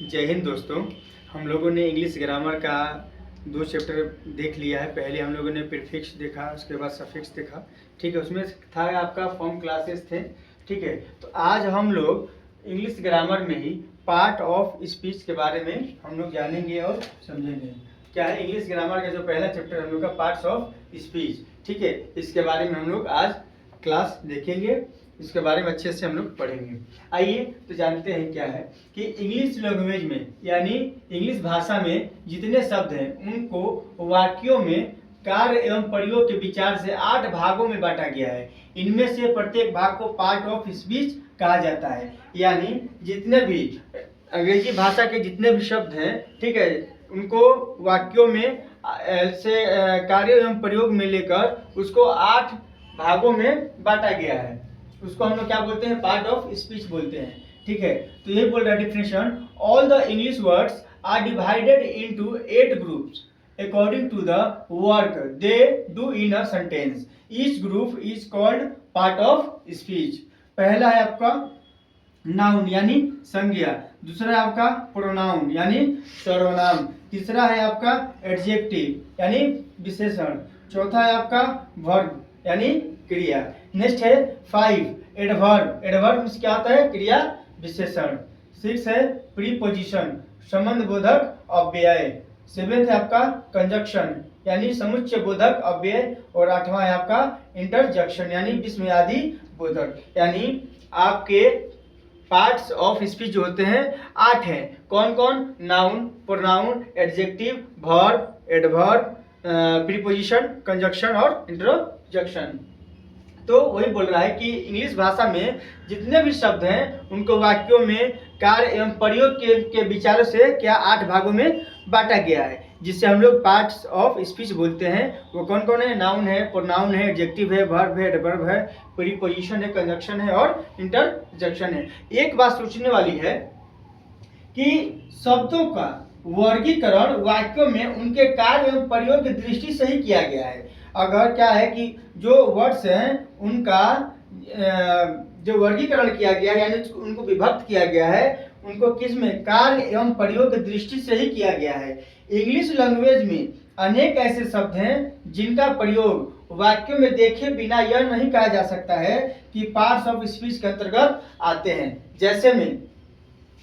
जय हिंद दोस्तों। हम लोगों ने इंग्लिश ग्रामर का 2 चैप्टर देख लिया है। पहले हम लोगों ने प्रीफिक्स देखा, उसके बाद सफिक्स देखा। ठीक है, उसमें था आपका फॉर्म क्लासेस थे। ठीक है, तो आज हम लोग इंग्लिश ग्रामर में ही पार्ट ऑफ स्पीच के बारे में हम लोग जानेंगे और समझेंगे। क्या है इंग्लिश ग्रामर का जो पहला चैप्टर हम लोग का पार्ट्स ऑफ स्पीच। ठीक है, इसके बारे में हम लोग आज क्लास देखेंगे, इसके बारे में अच्छे से हम लोग पढ़ेंगे। आइए तो जानते हैं क्या है कि इंग्लिश लैंग्वेज में यानी इंग्लिश भाषा में जितने शब्द हैं उनको वाक्यों में कार्य एवं प्रयोग के विचार से 8 भागों में बांटा गया है। इनमें से प्रत्येक भाग को पार्ट ऑफ स्पीच कहा जाता है। यानी जितने भी अंग्रेजी भाषा के जितने भी शब्द हैं, ठीक है, उनको वाक्यों में से कार्य एवं प्रयोग में लेकर उसको 8 भागों में बांटा गया है। उसको हम लोग क्या बोलते हैं? पार्ट ऑफ स्पीच बोलते हैं। ठीक है, तो ये बोल रहा है definition, all the English words are divided into 8 groups according to the work they do in a sentence. Each group is called part of speech. पहला है आपका नाउन यानी संज्ञा, दूसरा है आपका प्रोनाउन यानी सर्वनाम, तीसरा है आपका एडजेक्टिव यानी विशेषण, चौथा है आपका वर्ब यानी क्रिया। नेक्स्ट है 5 एडवर्ब। एडवर्ब मींस क्या होता है? क्रिया विशेषण। 6 है प्रीपोजिशन संबंध बोधक अव्यय। 7th है आपका कंजक्शन यानी समुच्चय बोधक अव्यय। और 8वां है आपका इंटरजेक्शन यानी विस्मयादि बोधक। यानी आपके पार्ट्स ऑफ स्पीच जो होते हैं 8 हैं। कौन कौन? Noun, pronoun, adjective, verb, adverb, preposition, conjunction और इंटरजेक्शन। तो वही बोल रहा है कि इंग्लिश भाषा में जितने भी शब्द हैं उनको वाक्यों में कार्य एवं प्रयोग के विचारों से क्या 8 भागों में बांटा गया है, जिससे हम लोग पार्ट्स ऑफ स्पीच बोलते हैं। वो कौन कौन है? नाउन है, प्रोनाउन है, एडजेक्टिव है, वर्ब है, एडवर्ब है, प्रीपोजिशन है, कंजक्शन है और इंटरजेक्शन है। एक बात सोचने वाली है कि शब्दों का वर्गीकरण वाक्यों में उनके कार्य एवं प्रयोग की दृष्टि से ही किया गया है। अगर क्या है कि जो वर्ड्स हैं उनका जो वर्गीकरण किया गया है यानी उनको विभक्त किया गया है, उनको किस में? कार्य एवं प्रयोग की दृष्टि से ही किया गया है। इंग्लिश लैंग्वेज में अनेक ऐसे शब्द हैं जिनका प्रयोग वाक्यों में देखे बिना यह नहीं कहा जा सकता है कि पार्ट्स ऑफ स्पीच के अंतर्गत आते हैं। जैसे में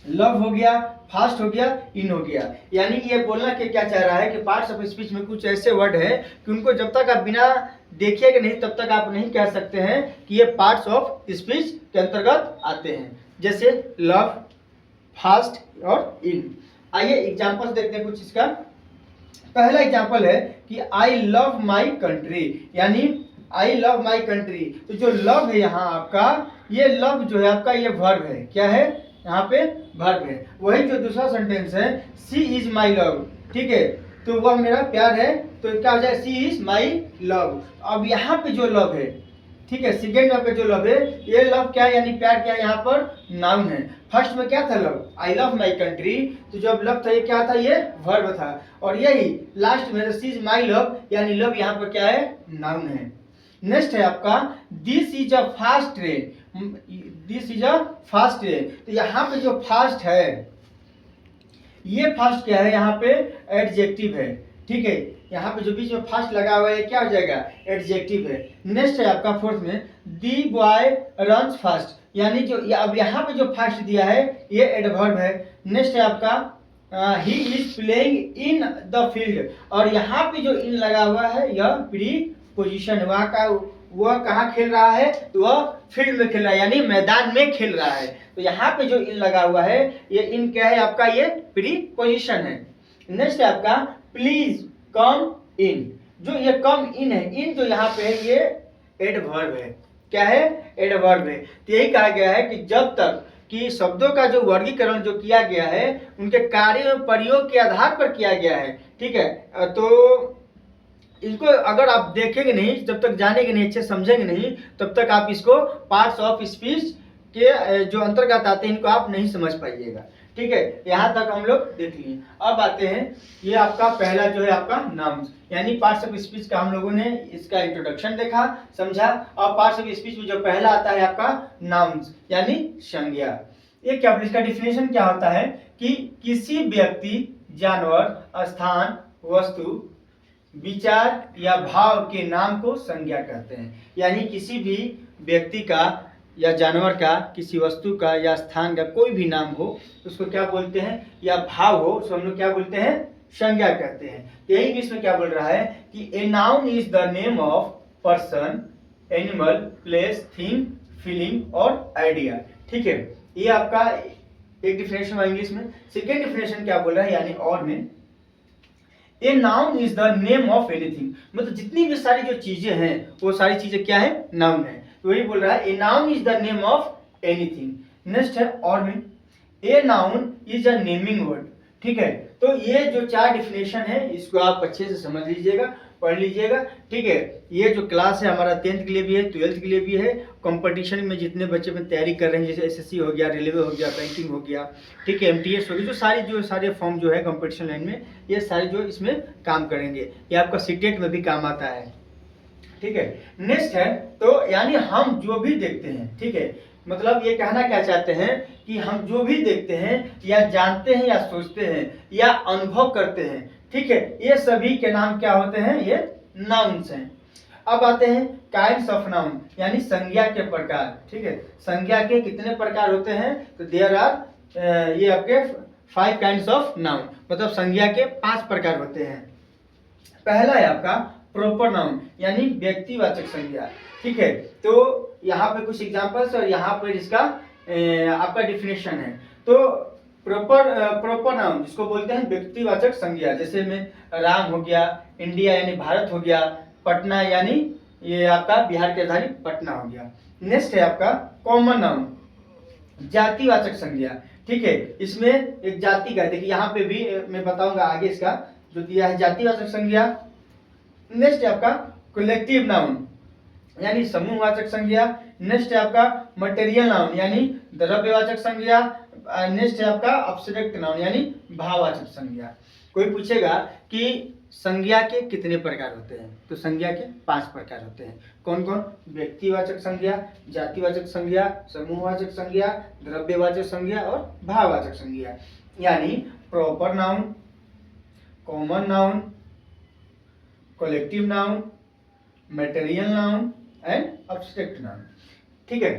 लव हो गया, फास्ट हो गया, इन हो गया। यानी ये बोलना कि क्या चाह रहा है कि पार्ट्स ऑफ स्पीच में कुछ ऐसे वर्ड है कि उनको जब तक आप बिना देखिएगा नहीं तब तक आप नहीं कह सकते हैं कि ये पार्ट्स ऑफ स्पीच के अंतर्गत आते हैं। जैसे लव, फास्ट और इन। आइए एग्जांपल्स देखते हैं कुछ इसका। पहला एग्जांपल है कि आई लव माई कंट्री यानी आई लव माई कंट्री। तो जो लव है यहाँ आपका, ये लव जो है आपका ये वर्ब है। क्या है? यहाँ पे वर्ब है। वही जो दूसरा सेंटेंस है सी इज माई लव, ठीक है, तो वह मेरा प्यार है, तो क्या हो जाए? सी इज माई लव। अब यहाँ पे जो लव है, ठीक है, सेकेंड में पे जो लव है, ये लव क्या है यानी प्यार क्या है? यहाँ पर नाउन है। फर्स्ट में क्या था? Love, I love my country. तो जब लव था ये क्या था? ये वर्ब था। और यही लास्ट में सी इज माई लव यानी लव यहाँ पर क्या है? नाउन है। नेक्स्ट है आपका this is a fast train. This is a fast train. तो यहाँ पे जो फास्ट है, ये फास्ट क्या है? यहाँ पे एडजेक्टिव है। ठीक है, यहाँ पे जो बीच में फास्ट लगा हुआ है क्या हो जाएगा? एडजेक्टिव है। नेक्स्ट है आपका 4th में दी बॉय रन्स फास्ट यानी जो अब यहाँ पे जो फास्ट दिया है ये एडवर्ब है। नेक्स्ट है आपका he is playing in the field और यहाँ पे जो इन लगा हुआ है यह प्रीपोजिशन है। वह कहाँ खेल रहा है? तो वह फील्ड में खेल रहा है यानी मैदान में खेल रहा है। तो यहाँ पे जो इन लगा हुआ है ये इन क्या है आपका? ये प्रीपोजिशन है। नेक्स्ट है आपका प्लीज कम इन। जो ये कम इन है, इन जो यहाँ पे है ये एडवर्ब है। क्या है? एडवर्ब है। तो यही कहा गया है कि जब तक कि शब्दों का जो वर्गीकरण जो किया गया है उनके कार्य और प्रयोग के आधार पर किया गया है। ठीक है, तो इसको अगर आप देखेंगे नहीं, जब तक जानेंगे नहीं, अच्छे समझेंगे नहीं, तब तक आप इसको पार्ट्स ऑफ स्पीच के जो अंतर्गत आते हैं इनको आप नहीं समझ पाइएगा। ठीक है, यहाँ तक हम लोग देख लिए। अब आते हैं, ये आपका पहला जो है आपका नाउन यानी पार्ट्स ऑफ स्पीच का हम लोगों ने इसका इंट्रोडक्शन देखा, समझा। और पार्ट्स ऑफ स्पीच में जो पहला आता है आपका नाउन यानी संज्ञा। ये क्या, इसका डिफिनेशन क्या होता है कि किसी व्यक्ति, जानवर, स्थान, वस्तु, विचार या भाव के नाम को संज्ञा कहते हैं। यानी किसी भी व्यक्ति का या जानवर का, किसी वस्तु का या स्थान का कोई भी नाम हो उसको क्या बोलते हैं, या भाव हो उसको हम लोग क्या बोलते हैं, संज्ञा कहते हैं। यही भी इसमें क्या बोल रहा है कि a noun is the name of person, animal, place, thing, feeling और आइडिया। ठीक है, ये आपका एक डिफिनेशन हुआ इंग्लिश में। सेकेंड डिफिनेशन क्या बोल रहा है, यानी और में, a noun is the name of anything, मतलब जितनी भी सारी जो चीजें हैं वो सारी चीजें क्या है, नाउन है। तो वही बोल रहा है a noun is the name of anything. Next है और में, a noun is a naming word. ठीक है, तो ये जो चार डिफिनेशन है इसको आप अच्छे से समझ लीजिएगा, पढ़ लीजिएगा। ठीक है, ये जो क्लास है हमारा 10th के लिए भी है, 12th के लिए भी है। कंपटीशन में जितने बच्चे में तैयारी कर रहे हैं, जैसे एसएससी हो गया, रेलवे हो गया, बैंकिंग हो गया, ठीक है, एमटीएस हो गया, जो सारे फॉर्म जो है कंपटीशन लाइन में, ये सारे जो इसमें काम करेंगे। ये आपका सीटेट में भी काम आता है। ठीक है, नेक्स्ट है, तो यानी हम जो भी देखते हैं, ठीक है, मतलब ये कहना क्या चाहते हैं कि हम जो भी देखते हैं या जानते हैं या सोचते हैं या अनुभव करते हैं, ठीक है, ये सभी के नाम क्या होते हैं, ये नाउन्स हैं। अब आते हैं काइंड्स ऑफ नाउन, यानी संज्ञा के प्रकार। ठीक है, संज्ञा के कितने प्रकार होते हैं, तो देयर आर ये आपके 5 काइंड्स ऑफ नाउन, मतलब संज्ञा के 5 प्रकार होते हैं। पहला है आपका प्रॉपर नाउन, यानी व्यक्तिवाचक संज्ञा। ठीक है, तो यहाँ पे कुछ एग्जांपल्स और यहाँ पर इसका आपका डिफिनेशन है। तो प्रॉपर नाउन जिसको बोलते हैं व्यक्तिवाचक संज्ञा, जैसे में राम हो गया, इंडिया यानी भारत हो गया, पटना यानी ये आपका बिहार की राजधानी पटना हो गया। नेक्स्ट है आपका कॉमन नाउन, जातिवाचक संज्ञा। ठीक है, इसमें एक जाति का, देखिए यहाँ पे भी मैं बताऊंगा आगे इसका जो दिया है, जातिवाचक संज्ञा। नेक्स्ट है आपका कलेक्टिव नाउन, यानी समूहवाचक संज्ञा। नेक्स्ट है आपका मटेरियल नाउन, यानी द्रव्यवाचक संज्ञा। नेक्स्ट है आपका अब्स्ट्रैक्ट नाउन, यानी भाववाचक संज्ञा। कोई पूछेगा कि संज्ञा के कितने प्रकार होते हैं, तो संज्ञा के 5 प्रकार होते हैं। कौन कौन, व्यक्तिवाचक संज्ञा, जातिवाचक संज्ञा, समूहवाचक संज्ञा, द्रव्यवाचक संज्ञा और भाववाचक संज्ञा। यानी proper noun, common noun, collective noun, material noun and abstract noun. ठीक है,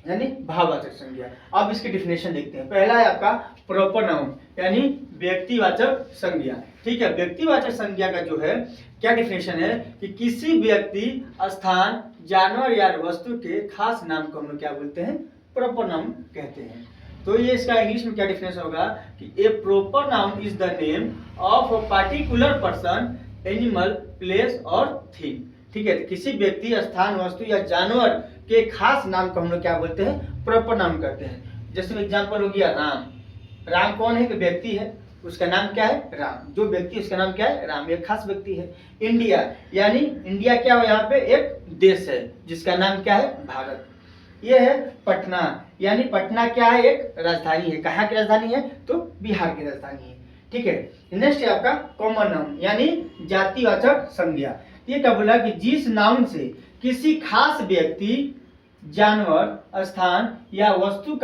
यानी भाववाचक संज्ञा। अब इसके डिफिनेशन देखते हैं। पहला है आपका प्रॉपर नाउन, यानी व्यक्तिवाचक संज्ञा। ठीक है, व्यक्तिवाचक संज्ञा का जो है क्या डिफिनेशन है कि किसी व्यक्ति, स्थान, जानवर या वस्तु के खास नाम को हम लोग क्या बोलते हैं, प्रॉपर नाउन कहते हैं। तो ये इसका इंग्लिश में क्या डिफिनेशन होगा कि a proper noun is the name of a particular person, animal, place और थिंग। ठीक है, किसी व्यक्ति, स्थान, वस्तु या जानवर के खास नाम को हम लोग क्या बोलते हैं, प्रॉपर नाम कहते हैं। जैसे एग्जांपल हो गया राम। राम कौन है, कि व्यक्ति है, उसका नाम क्या है, राम। जो व्यक्ति उसका नाम क्या है, राम, एक खास व्यक्ति है। इंडिया, यानी इंडिया क्या हो, यहाँ पे एक देश है जिसका नाम क्या है, भारत। ये है पटना, यानी पटना क्या है, एक राजधानी है। कहाँ की राजधानी है, तो बिहार की राजधानी है। ठीक है, नेक्स्ट है आपका कॉमन नाउन, यानी जातिवाचक संज्ञा। ये क्या बोला कि जिस नाउन से किसी खास व्यक्ति, जानवर, स्थान या वस्तु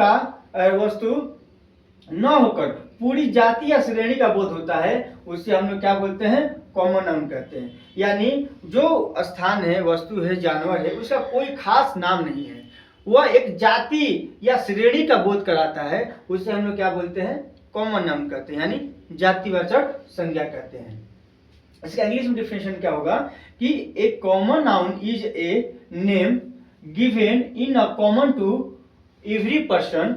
न होकर पूरी जाति या श्रेणी का बोध होता है, उसे हम लोग क्या बोलते हैं, कॉमन नाउन कहते हैं। यानी जो स्थान है, वस्तु है, जानवर है, उसका कोई खास नाम नहीं है, वह एक जाति या श्रेणी का बोध कराता है, उसे हम लोग क्या बोलते हैं, कॉमन नाउन कहते हैं, यानी जातिवाचक संज्ञा कहते हैं। इसका इंग्लिश में डिफिनेशन क्या होगा कि a common noun is a name given in a common to every person,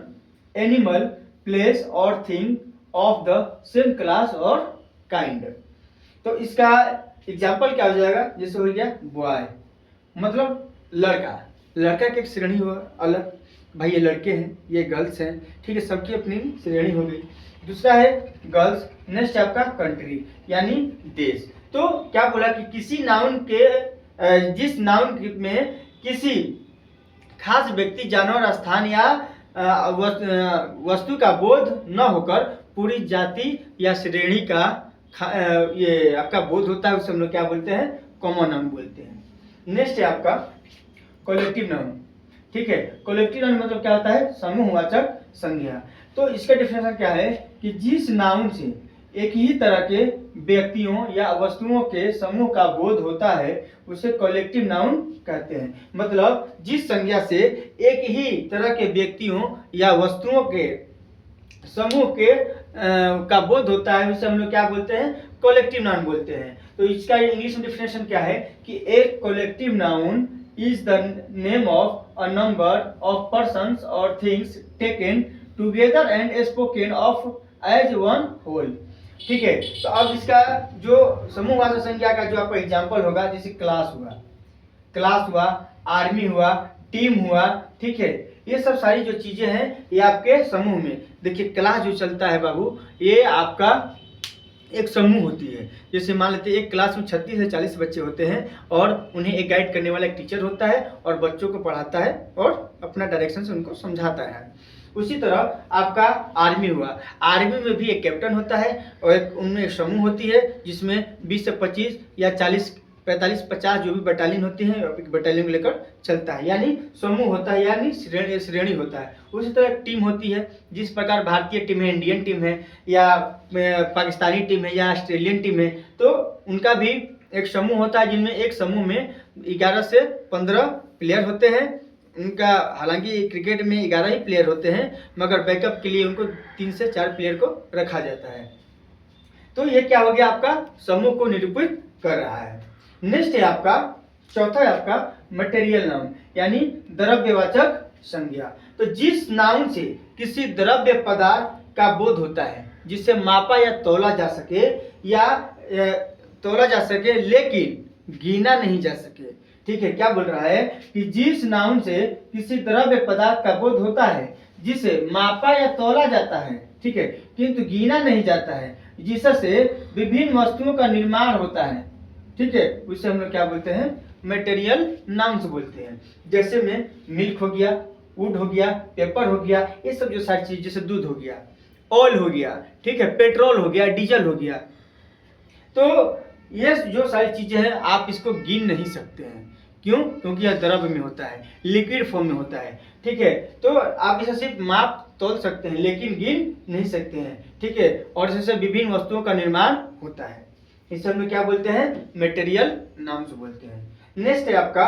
animal, place और thing of the same class और काइंड। तो इसका एग्जाम्पल क्या हो जाएगा, जैसे हो गया बॉय, मतलब लड़का, लड़का की एक श्रेणी हुआ अलग, भाई ये लड़के हैं, ये गर्ल्स हैं, ठीक है, सबकी अपनी श्रेणी हो गई। दूसरा है गर्ल्स। नेक्स्ट आपका कंट्री, यानी देश। तो क्या बोला कि किसी नाउन के, जिस नाउन में किसी खास व्यक्ति, जानवर, स्थान या वस्तु का बोध न होकर पूरी जाति या श्रेणी का ये आपका बोध होता है, उसे हम लोग क्या बोलते हैं, कॉमन नाउन बोलते हैं। नेक्स्ट है आपका कलेक्टिव नाउन। ठीक है, कलेक्टिव नाउन मतलब क्या होता है, समूहवाचक संज्ञा। तो इसका डिफिनेशन क्या है कि जिस नाउन से एक ही तरह के व्यक्तियों या वस्तुओं के समूह का बोध होता है उसे कलेक्टिव नाउन कहते हैं। मतलब जिस संज्ञा से एक ही तरह के व्यक्तियों या वस्तुओं के समूह के का बोध होता है उसे हम लोग क्या बोलते हैं, कलेक्टिव नाउन बोलते हैं। तो इसका इंग्लिश में डिफिनेशन क्या है कि एक collective noun is the name of a number of persons और things taken together and spoken of as one whole. ठीक है, तो अब इसका जो समूहवाचक संज्ञा का जो आपका एग्जाम्पल होगा, जैसे क्लास हुआ, आर्मी हुआ, टीम हुआ, ठीक है, ये सब सारी जो चीजें हैं ये आपके समूह में। देखिए क्लास जो चलता है बाबू, ये आपका एक समूह होती है। जैसे मान लेते हैं एक क्लास में 36 से 40 बच्चे होते हैं और उन्हें एक गाइड करने वाला एक टीचर होता है और बच्चों को पढ़ाता है और अपना डायरेक्शन से उनको समझाता है। उसी तरह आपका आर्मी हुआ, आर्मी में भी एक कैप्टन होता है और एक उनमें एक समूह होती है जिसमें 20 से 25 या 40 45 50 जो भी बटालियन होती हैं बटालियन को लेकर चलता है, यानी समूह होता है, यानी श्रेणी होता है। उसी तरह टीम होती है, जिस प्रकार भारतीय टीम है, इंडियन टीम है या पाकिस्तानी टीम है या ऑस्ट्रेलियन टीम है, तो उनका भी एक समूह होता है जिनमें एक समूह में 11 से 15 प्लेयर होते हैं। उनका हालांकि क्रिकेट में 11 ही प्लेयर होते हैं मगर बैकअप के लिए उनको 3 से 4 प्लेयर को रखा जाता है। तो ये क्या हो गया, आपका समूह को निरूपित कर रहा है। नेक्स्ट है आपका चौथा है आपका मटेरियल नाउन, यानी द्रव्यवाचक संज्ञा। तो जिस नाउन से किसी द्रव्य पदार्थ का बोध होता है जिसे मापा या तौला जा सके लेकिन गिना नहीं जा सके। ठीक है, क्या बोल रहा है कि जिस नाउन से किसी द्रव्य पदार्थ का बोध होता है जिसे मापा या तौला जाता है, ठीक है, किंतु गिना नहीं जाता है, जिससे विभिन्न वस्तुओं का निर्माण होता है, ठीक है, उसे हम लोग क्या बोलते हैं, मटेरियल नाउन्स बोलते हैं। जैसे में मिल्क हो गया, वुड हो गया, पेपर हो गया, ये सब जो सारी चीज, जैसे दूध हो गया, ऑयल हो गया, ठीक है, पेट्रोल हो गया, डीजल हो गया। तो ये जो सारी चीजें हैं आप इसको गिन नहीं सकते हैं। क्यों? क्योंकि यह द्रव्य में होता है, लिक्विड फॉर्म में होता है। ठीक है, तो आप इसे सिर्फ माप तोल सकते हैं लेकिन गिन नहीं सकते हैं। ठीक है, और इससे विभिन्न वस्तुओं का निर्माण होता है, इसे हम लोग क्या बोलते हैं, मटेरियल नाउन्स बोलते हैं। नेक्स्ट है आपका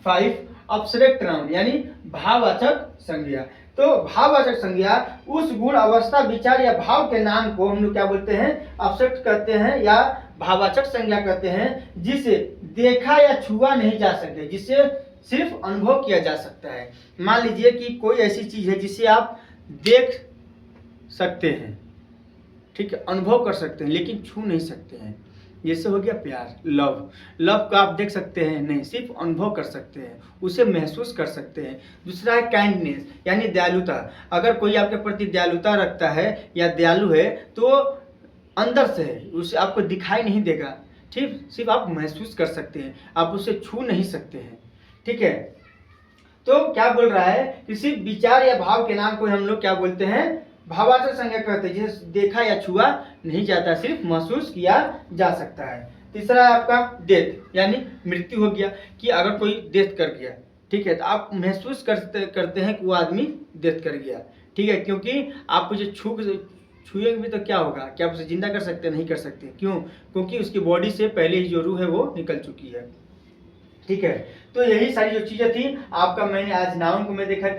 5 एब्स्ट्रैक्ट नाउन, यानी भाववाचक संज्ञा। तो भाववाचक संज्ञा उस गुण, अवस्था, विचार या भाव के नाम को हम लोग क्या बोलते हैं, एब्स्ट्रैक्ट कहते हैं या भाववाचक संज्ञा कहते हैं, जिसे देखा या छुआ नहीं जा सके, जिसे सिर्फ अनुभव किया जा सकता है। मान लीजिए कि कोई ऐसी चीज है जिसे आप देख सकते हैं, ठीक है, अनुभव कर सकते हैं लेकिन छू नहीं सकते हैं। जैसे हो गया प्यार, लव को आप देख सकते हैं नहीं, सिर्फ अनुभव कर सकते हैं, उसे महसूस कर सकते हैं। दूसरा है काइंडनेस, यानी दयालुता। अगर कोई आपके प्रति दयालुता रखता है या दयालु है तो अंदर से है, उसे आपको दिखाई नहीं देगा, ठीक, सिर्फ आप महसूस कर सकते हैं, आप उसे छू नहीं सकते हैं। ठीक है, तो क्या बोल रहा है, किसी विचार या भाव के नाम को हम लोग क्या बोलते हैं, भाववाचक संज्ञा कहते हैं, जिसे देखा या छुआ नहीं जाता, सिर्फ महसूस किया जा सकता है। तीसरा है आपका डेथ, यानी मृत्यु हो गया, कि अगर कोई डेथ कर गया, ठीक है, तो आप महसूस करते हैं कि वो आदमी डेथ कर गया। ठीक है, क्योंकि आप उसे छुएंगे भी तो क्या होगा, क्या आप उसे जिंदा कर सकते हैं, नहीं कर सकते। क्यों? क्योंकि उसकी बॉडी से पहले ही जो रूह है वो निकल चुकी है। ठीक है, तो यही सारी जो चीजें थी आपका, मैंने आज नाउन को मैं देखा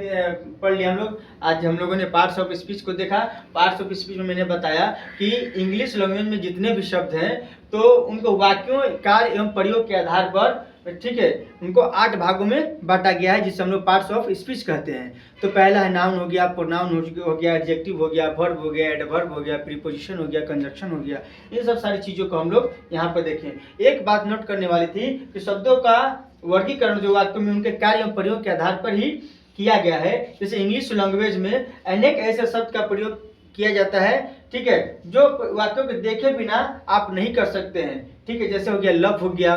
पढ़ लिया हम लोग। आज हम लोगों ने पार्ट्स ऑफ स्पीच को देखा। पार्ट्स ऑफ स्पीच में मैंने बताया कि इंग्लिश लैंग्वेज में जितने भी शब्द हैं तो उनको वाक्यों, कार्य एवं प्रयोग के आधार पर, ठीक है, उनको 8 भागों में बांटा गया है, जिसे हम लोग पार्ट्स ऑफ स्पीच कहते हैं। तो पहला है नाउन हो गया, प्रोनाउन हो गया, एडजेक्टिव हो गया, वर्ब हो गया, एडवर्ब हो गया, प्रीपोजिशन हो गया, कंजंक्शन हो गया। इन सब सारी चीजों को हम लोग यहाँ पर देखें। एक बात नोट करने वाली थी कि शब्दों का वर्गीकरण जो वाक्यों में उनके कार्य एवं प्रयोग के आधार पर ही किया गया है। जैसे इंग्लिश लैंग्वेज में अनेक ऐसे शब्द का प्रयोग किया जाता है, ठीक है, जो वाक्यों को देखे बिना आप नहीं कर सकते हैं। ठीक है, जैसे हो गया लव हो गया,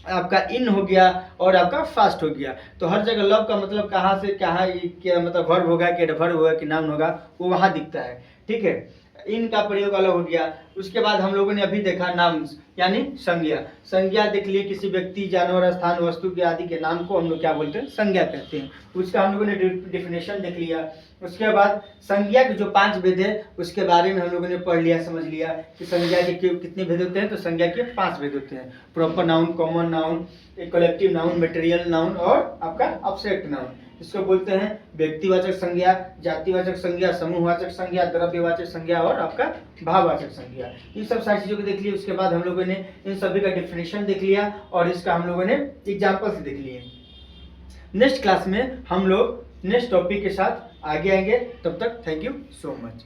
आपका इन हो गया और आपका फास्ट हो गया। तो हर जगह लव का मतलब कहाँ से कहाँ, क्या मतलब वर्ब होगा कि एडवर्ब होगा कि नाउन होगा, वो वहाँ दिखता है। ठीक है, इन का प्रयोग अलग हो गया। उसके बाद हम लोगों ने अभी देखा नाउन्स यानी संज्ञा। संज्ञा देख लिए, किसी व्यक्ति, जानवर, स्थान, वस्तु के आदि के नाम को हम लोग क्या बोलते हैं, संज्ञा कहते हैं। उसका हम लोगों ने डिफिनेशन देख लिया। उसके बाद संज्ञा के जो 5 भेद है उसके बारे में हम लोगों ने पढ़ लिया, समझ लिया कि संज्ञा के कितने भेद होते हैं। तो संज्ञा के 5 भेद होते हैं, proper noun, common noun, collective noun, material noun और आपका अब्स्ट्रैक्ट नाउन। इसको बोलते हैं व्यक्तिवाचक संज्ञा, जातिवाचक संज्ञा, समूहवाचक संज्ञा, द्रव्यवाचक संज्ञा और आपका भाववाचक संज्ञा। ये सब सारी चीजों को देख लिए। उसके बाद हम लोगों ने इन सभी का डिफिनेशन देख लिया और इसका हम लोगों ने एग्जाम्पल्स देख लिए। नेक्स्ट क्लास में हम लोग नेक्स्ट टॉपिक के साथ आगे आएंगे। तब तक थैंक यू सो मच।